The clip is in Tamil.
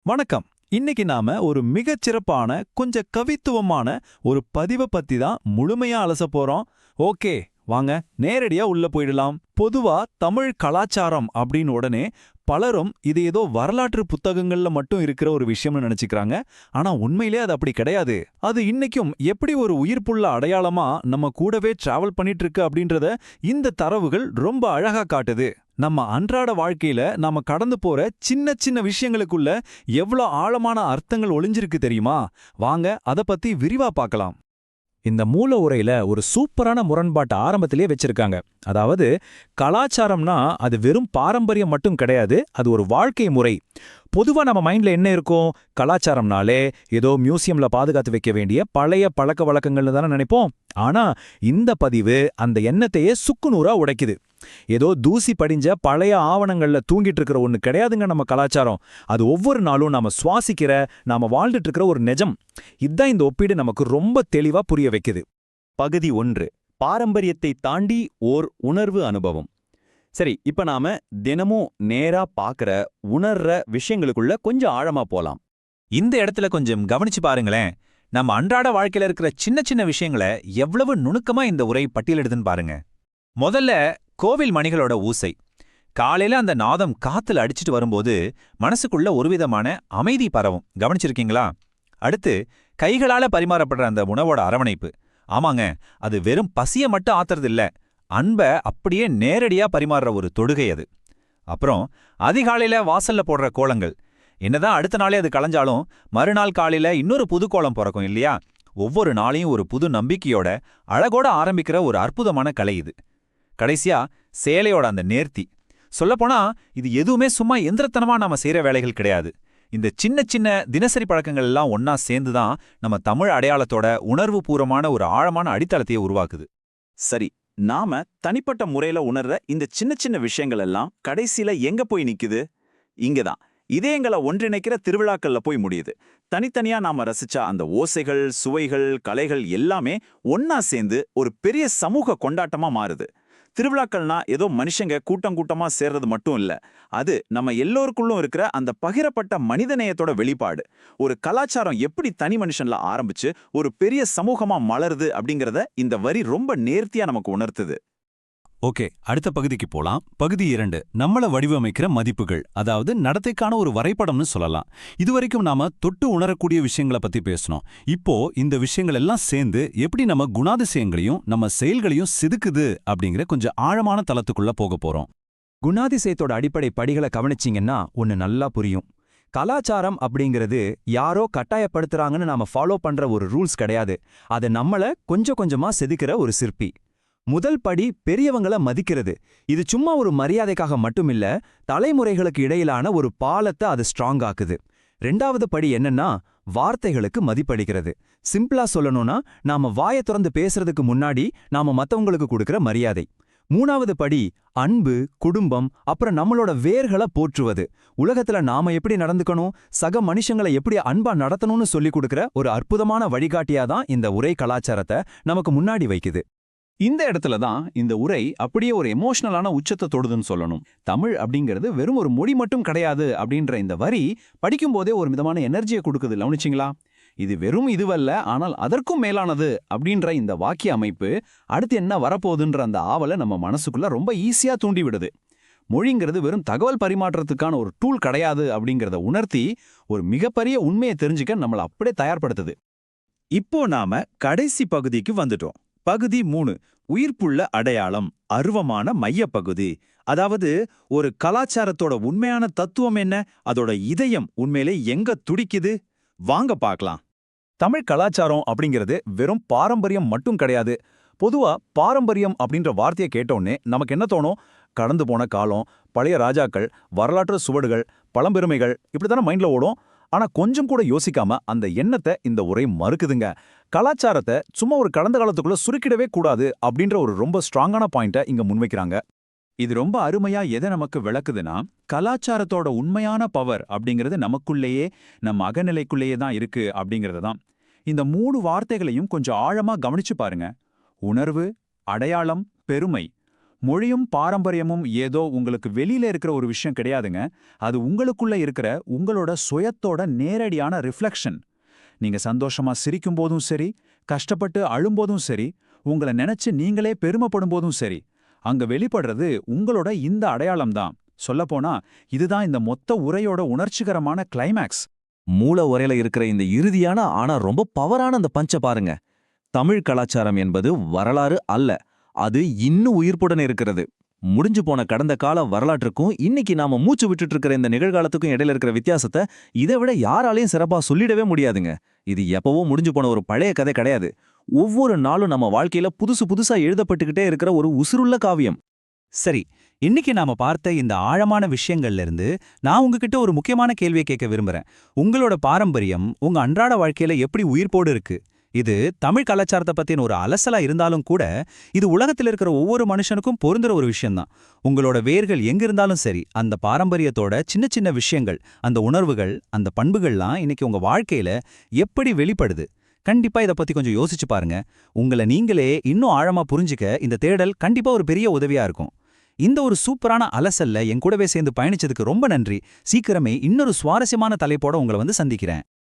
வணக்கம். இன்னைக்கு நாம ஒரு மிகச்சிறப்பான, கொஞ்சம் கவித்துவமான ஒரு பதிவை பத்தி தான் முழுமையா அலசப் போறோம். ஓகே, வாங்க நேரடியா உள்ள போயிடலாம். பொதுவா தமிழ் கலாச்சாரம் அப்படின்னு உடனே பலரும் இது ஏதோ வரலாற்று புத்தகங்கள்ல மட்டும் இருக்கிற ஒரு விஷயம்னு நினைச்சுக்கிறாங்க. ஆனா உண்மையிலே அது அப்படி கிடையாது. அது இன்னைக்கும் எப்படி ஒரு உயிர்ப்புள்ள அடையாளமா நம்ம கூடவே டிராவல் பண்ணிட்டு இருக்கு அப்படின்றத இந்த தரவுகள் ரொம்ப அழகா காட்டுது. நம்ம அன்றாட வாழ்க்கையில நாம கடந்து போற சின்ன சின்ன விஷயங்களுக்குள்ள எவ்வளோ ஆழமான அர்த்தங்கள் ஒளிஞ்சிருக்கு தெரியுமா? வாங்க அத பத்தி விரிவா பார்க்கலாம். இந்த மூல உரையில ஒரு சூப்பரான முரண்பாட்டை ஆரம்பத்திலேயே வச்சிருக்காங்க. அதாவது, கலாச்சாரம்னா அது வெறும் பாரம்பரியம் மட்டும் கிடையாது, அது ஒரு வாழ்க்கை முறை. பொதுவா நம்ம மைண்ட்ல என்ன இருக்கும்? கலாச்சாரம்னாலே ஏதோ மியூசியம்ல பாதுகாத்து வைக்க வேண்டிய பழைய பழக்க வழக்கங்கள்னு தானே நினைப்போம். ஆனா இந்த பதிவு அந்த எண்ணத்தையே சுக்குநூறா உடைக்குது. ஏதோ தூசி படிஞ்ச பழைய ஆவணங்கள்ல தூங்கிட்டு இருக்கிற ஒண்ணு கிடையாதுங்க நம்ம கலாச்சாரம். அது ஒவ்வொரு நாளும் நாம சுவாசிக்கிற, நாம வாழ்ந்துட்டு இருக்கிற ஒரு நிஜம். இதான் இந்த ஒப்பீடு நமக்கு ரொம்ப தெளிவா புரிய வைக்குது. பகுதி 1. பாரம்பரியத்தை தாண்டி ஓர் உணர்வு அனுபவம். சரி, இப்ப நாம தினமும் நேரா பாக்குற, உணர்ற விஷயங்களுக்குள்ள கொஞ்சம் ஆழமா போலாம். இந்த இடத்துல கொஞ்சம் கவனிச்சு பாருங்களேன். நம்ம அன்றாட வாழ்க்கையில இருக்கிற சின்ன சின்ன விஷயங்களை எவ்வளவு நுணுக்கமா இந்த உரை பட்டியலிடுதுன்னு பாருங்க. முதல்ல, கோவில் மணிகளோட ஊசை. காலையில அந்த நாதம் காத்துல அடிச்சிட்டு வரும்போது மனசுக்குள்ள ஒருவிதமான அமைதி பரவும். கவனிச்சிருக்கீங்களா? அடுத்து, கைகளால பரிமாறப்படுற அந்த உணவோட அரவணைப்பு. ஆமாங்க, அது வெறும் பசிய மட்டும் ஆத்துறதில்ல, அன்ப அப்படியே நேரடியா பரிமாறுற ஒரு தொடுகை அது. அப்புறம், அதிகாலையில வாசல்ல போடுற கோலங்கள். என்னதான் அடுத்த நாளே அது களைஞ்சாலும் மறுநாள் காலையில இன்னொரு புது கோலம் பிறக்கும் இல்லையா? ஒவ்வொரு நாளையும் ஒரு புது நம்பிக்கையோட, அழகோட ஆரம்பிக்கிற ஒரு அற்புதமான கலை இது. கடைசியா, சேலையோட அந்த நேர்த்தி. சொல்லப்போனா இது எதுவுமே சும்மா எந்திரத்தனமா நாம செய்யற வேலைகள் கிடையாது. இந்த சின்ன சின்ன தினசரி பழக்கங்கள் எல்லாம் ஒன்னா சேர்ந்துதான் நம்ம தமிழ் அடையாளத்தோட உணர்வு பூர்வமான ஒரு ஆழமான அடித்தளத்தையே உருவாக்குது. சரி, நாம தனிப்பட்ட முறையில உணர்ற இந்த சின்ன சின்ன விஷயங்கள் எல்லாம் கடைசியில எங்க போய் நிக்குது? இங்கதான். இதயங்களை ஒன்றிணைக்கிற திருவிழாக்கள்ல போய் முடியுது. தனித்தனியா நாம ரசிச்ச அந்த ஓசைகள், சுவைகள், கலைகள் எல்லாமே ஒன்னா சேர்ந்து ஒரு பெரிய சமூக கொண்டாட்டமா மாறுது. திருவிழாக்கள்னா ஏதோ மனுஷங்க கூட்டம் கூட்டமா சேர்றது மட்டும் இல்ல, அது நம்ம எல்லோருக்குள்ளும் இருக்கிற அந்த பகிரப்பட்ட மனிதநேயத்தோட வெளிப்பாடு. ஒரு கலாச்சாரம் எப்படி தனி மனுஷன்ல ஆரம்பிச்சு ஒரு பெரிய சமூகமா மலருது அப்படிங்கறத இந்த வரி ரொம்ப நேர்த்தியா நமக்கு உணர்த்துது. ஓகே, அடுத்த பகுதிக்கு போலாம். பகுதி 2, நம்மள வடிவமைக்கிற மதிப்புகள், அதாவது நடத்தைக்கான ஒரு வரைபடம்னு சொல்லலாம். இதுவரைக்கும் நாம தொட்டு உணரக்கூடிய விஷயங்களை பத்தி பேசணும். இப்போ இந்த விஷயங்கள் எல்லாம் சேர்ந்து எப்படி நம்ம குணாதிசயங்களையும் நம்ம செயல்களையும் செதுக்குது அப்படிங்கிற கொஞ்சம் ஆழமான தளத்துக்குள்ள போக போறோம். குணாதிசயத்தோட அடிப்படை படிகளை கவனிச்சிங்கன்னா ஒன்னு நல்லா புரியும். கலாச்சாரம் அப்படிங்கிறது யாரோ கட்டாயப்படுத்துறாங்கன்னு நாம ஃபாலோ பண்ற ஒரு ரூல்ஸ் கிடையாது. அது நம்மள கொஞ்சம் கொஞ்சமா செதுக்கிற ஒரு சிற்பி. முதல் படி பெரியவங்கள மதிக்கிறது. இது சும்மா ஒரு மரியாதைக்காக மட்டுமில்ல, தலைமுறைகளுக்கு இடையிலான ஒரு பாலத்தை அது ஸ்ட்ராங் ஆக்குது. ரெண்டாவது படி என்னன்னா, வார்த்தைகளுக்கு மதிப்பளிக்கிறது. சிம்பிளா சொல்லணும்னா, நாம வாயை திறந்து பேசுறதுக்கு முன்னாடி நாம மத்தவங்களுக்கு கொடுக்கிற மரியாதை. மூணாவது படி அன்பு, குடும்பம், அப்புறம் நம்மளோட வேர்களை போற்றுவது. உலகத்துல நாம எப்படி நடந்துக்கணும், சக மனுஷங்களை எப்படி அன்பா நடத்தணும்னு சொல்லிக் கொடுக்கிற ஒரு அற்புதமான வழிகாட்டியாதான் இந்த உரை கலாச்சாரத்தை நமக்கு முன்னாடி வைக்குது. இந்த இடத்துல தான் இந்த உரை அப்படியே ஒரு எமோஷனலான உச்சத்தை தொடுதுன்னு சொல்லணும். தமிழ் அப்படிங்கிறது வெறும் ஒரு மொழி மட்டும் கிடையாது அப்படின்ற இந்த வரி படிக்கும்போதே ஒரு விதமான எனர்ஜியை கொடுக்குது. கவனிச்சிங்களா? இது வெறும் இதுவல்ல, ஆனால் அதற்கும் மேலானது அப்படின்ற இந்த வாக்கிய அமைப்பு அடுத்து என்ன வரப்போகுதுன்ற அந்த ஆவலை நம்ம மனசுக்குள்ள ரொம்ப ஈஸியா தூண்டி விடுது. மொழிங்கிறது வெறும் தகவல் பரிமாற்றத்துக்கான ஒரு டூல் கிடையாது அப்படிங்கிறத உணர்த்தி ஒரு மிகப்பெரிய உண்மையை தெரிஞ்சுக்க நம்மளை அப்படியே தயார்படுத்துது. இப்போ நாம கடைசி பகுதிக்கு வந்துட்டோம். பகுதி 3. உயிர்ப்புள்ள அடையாளம், அருவமான மையப்பகுதி. அதாவது, ஒரு கலாச்சாரத்தோட உண்மையான தத்துவம் என்ன, அதோட இதயம் உண்மையிலே எங்க துடிக்குது? வாங்க பார்க்கலாம். தமிழ் கலாச்சாரம் அப்படிங்கிறது வெறும் பாரம்பரியம் மட்டும் கிடையாது. பொதுவா பாரம்பரியம் அப்படின்ற வார்த்தையை கேட்டோன்னே நமக்கு என்ன தோணும்? கடந்து போன காலம், பழைய ராஜாக்கள், வரலாற்று சுவடுகள், பழம்பெருமைகள் இப்படித்தானே மைண்ட்ல ஓடும். ஆனா கொஞ்சம் கூட யோசிக்காம அந்த எண்ணத்தை இந்த உரை மறுக்குதுங்க. கலாச்சாரத்தை சும்மா ஒரு கடந்த காலத்துக்குள்ள சுருக்கிடவே கூடாது அப்படின்ற ஒரு ரொம்ப ஸ்ட்ராங்கான பாயிண்ட்டை இங்க முன்வைக்கிறாங்க. இது ரொம்ப அருமையா எதை நமக்கு விளக்குதுன்னா, கலாச்சாரத்தோட உண்மையான பவர் அப்படிங்கிறது நமக்குள்ளேயே, நம்ம அகநிலைக்குள்ளேயே தான் இருக்கு அப்படிங்கிறது தான். இந்த 3 வார்த்தைகளையும் கொஞ்சம் ஆழமா கவனிச்சு பாருங்க. உணர்வு, அடையாளம், பெருமை. மொழியும் பாரம்பரியமும் ஏதோ உங்களுக்கு வெளியில இருக்கிற ஒரு விஷயம் கிடையாதுங்க. அது உங்களுக்குள்ள இருக்கிற உங்களோட சுயத்தோட நேரடியான ரிஃப்ளெக்ஷன். நீங்க சந்தோஷமா சிரிக்கும் போதும் சரி, கஷ்டப்பட்டு அழும்போதும் சரி, உங்களை நினைச்சு நீங்களே பெருமைப்படும் போதும் சரி, அங்க வெளிப்படுறது உங்களோட இந்த அடையாளம் தான். சொல்லப்போனா இதுதான் இந்த மொத்த உரையோட உணர்ச்சிகரமான கிளைமேக்ஸ். மூல உரையில இருக்கிற இந்த இறுதியான ஆனா ரொம்ப பவரான அந்த பஞ்ச பாருங்க. தமிழ் கலாச்சாரம் என்பது வரலாறு அல்ல, அது இன்னும் உயிர்ப்புடன் இருக்கிறது. முடிஞ்சு போன கடந்த கால வரலாற்றுக்கும் இன்னைக்கு நாம மூச்சு விட்டுட்டு இருக்கிற இந்த நிகழ்காலத்துக்கும் இடையில இருக்கிற வித்தியாசத்தை இதை விட யாராலையும் சிறப்பா சொல்லிடவே முடியாதுங்க. இது எப்பவோ முடிஞ்சு போன ஒரு பழைய கதை கிடையாது. ஒவ்வொரு நாளும் நம்ம வாழ்க்கையில புதுசு புதுசா எழுதப்பட்டுக்கிட்டே இருக்கிற ஒரு உசுருள்ள காவியம். சரி, இன்னைக்கு நாம பார்த்த இந்த ஆழமான விஷயங்கள்ல இருந்து நான் உங்ககிட்ட ஒரு முக்கியமான கேள்வியை கேட்க விரும்புறேன். உங்களோட பாரம்பரியம் உங்க அன்றாட வாழ்க்கையில எப்படி உயிர்ப்போடு இருக்கு? இது தமிழ் கலாச்சாரத்தை பத்தின ஒரு அலசலா இருந்தாலும் கூட, இது உலகத்தில் இருக்கிற ஒவ்வொரு மனுஷனுக்கும் பொருந்துற ஒரு விஷயம்தான். உங்களோட வேர்கள் எங்க இருந்தாலும் சரி, அந்த பாரம்பரியத்தோட சின்ன சின்ன விஷயங்கள், அந்த உணர்வுகள், அந்த பண்புகள்லாம் இன்னைக்கு உங்க வாழ்க்கையில எப்படி வெளிப்படுது? கண்டிப்பா இத பத்தி கொஞ்சம் யோசிச்சு பாருங்க. உங்களை நீங்களே இன்னும் ஆழமா புரிஞ்சுக்க இந்த தேடல் கண்டிப்பா ஒரு பெரிய உதவியா இருக்கும். இந்த ஒரு சூப்பரான அலசல்ல என் கூடவே சேர்ந்து பயணிச்சதுக்கு ரொம்ப நன்றி. சீக்கிரமே இன்னொரு சுவாரஸ்யமான தலைப்போட உங்களை வந்து சந்திக்கிறேன்.